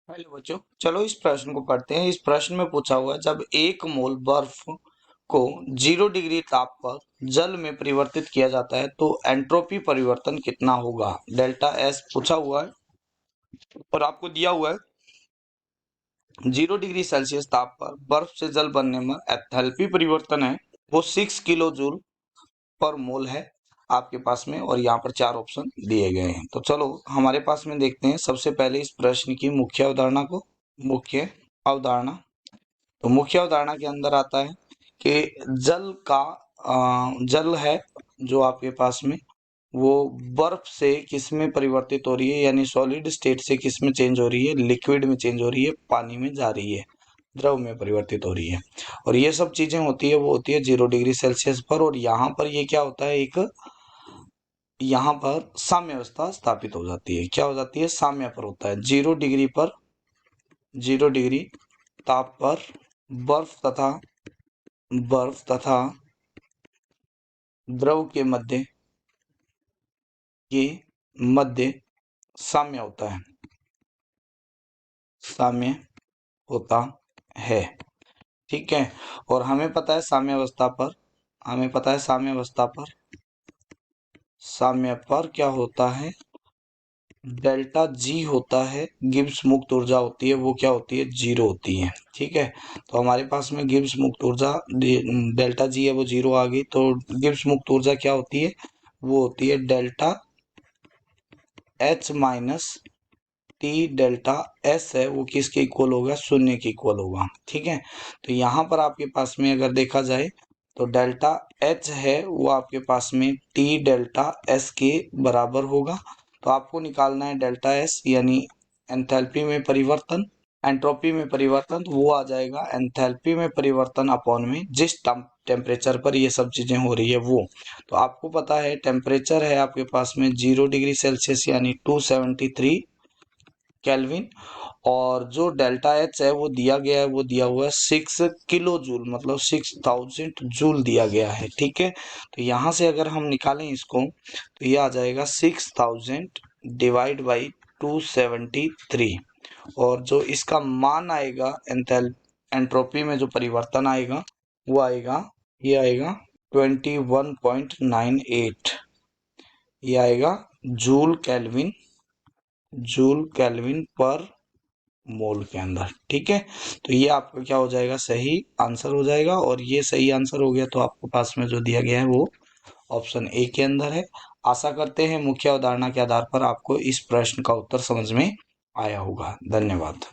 Hello बच्चों, चलो इस प्रश्न को पढ़ते हैं। इस प्रश्न में पूछा हुआ है, जब 1 मोल बर्फ को 0 डिग्री ताप पर जल में परिवर्तित किया जाता है तो एंट्रोपी परिवर्तन कितना होगा। डेल्टा एस पूछा हुआ है और आपको दिया हुआ है 0 डिग्री सेल्सियस ताप पर बर्फ से जल बनने में एंथैल्पी परिवर्तन है वो 6 किलो जूल पर मोल है आपके पास में, और यहाँ पर 4 ऑप्शन दिए गए हैं। तो चलो हमारे पास में देखते हैं सबसे पहले इस प्रश्न की मुख्य अवधारणा को। मुख्य अवधारणा, तो मुख्य अवधारणा के अंदर आता है कि जल है जो आपके पास में वो बर्फ से किस में परिवर्तित हो रही है, यानी सॉलिड स्टेट से किस में चेंज हो रही है, लिक्विड में चेंज हो रही है, पानी में जा रही है, द्रव में परिवर्तित हो रही है। और ये सब चीजें होती है वो होती है 0 डिग्री सेल्सियस पर। और यहाँ पर ये क्या होता है, एक यहाँ पर साम्य अवस्था स्थापित हो जाती है। क्या हो जाती है, साम्य पर होता है। 0 डिग्री पर 0 डिग्री ताप पर बर्फ तथा द्रव के मध्य साम्य होता है, साम्य होता है। ठीक है। और हमें पता है साम्य पर क्या होता है, डेल्टा जी होता है। गिब्स मुक्त ऊर्जा होती है वो क्या होती है, 0 होती है। ठीक है। तो हमारे पास में गिब्स मुक्त ऊर्जा डेल्टा जी है वो 0 आ गई। तो गिब्स मुक्त ऊर्जा क्या होती है, वो होती है delta H minus T. Delta S है वो किसके इक्वल होगा, 0 के इक्वल होगा। ठीक है। तो यहाँ पर आपके पास में अगर देखा जाए तो डेल्टा एच है वो आपके पास में टी डेल्टा एस के बराबर होगा। तो आपको निकालना है डेल्टा एस, यानी एंथैल्पी में परिवर्तन। एंट्रोपी में परिवर्तन तो वो आ जाएगा एंथैल्पी में परिवर्तन अपॉन में जिस टेम्परेचर पर ये सब चीजें हो रही है वो। तो आपको पता है टेम्परेचर है आपके पास में 0 डिग्री सेल्सियस यानी 273 केल्विन। और जो डेल्टा एच है वो दिया गया है, वो दिया हुआ है 6 किलो जूल, मतलब 6000 जूल दिया गया है। ठीक है। तो यहाँ से अगर हम निकालें इसको तो ये आ जाएगा 6000 डिवाइड बाई 273। और जो इसका मान आएगा एंट्रोपी में जो परिवर्तन आएगा वो आएगा, ये आएगा 21.98। ये आएगा जूल केल्विन पर मोल के अंदर। ठीक है। तो ये आपका क्या हो जाएगा, सही आंसर हो जाएगा। और ये सही आंसर हो गया तो आपके पास में जो दिया गया है वो ऑप्शन ए के अंदर है। आशा करते हैं मुख्य अवधारणा के आधार पर आपको इस प्रश्न का उत्तर समझ में आया होगा। धन्यवाद।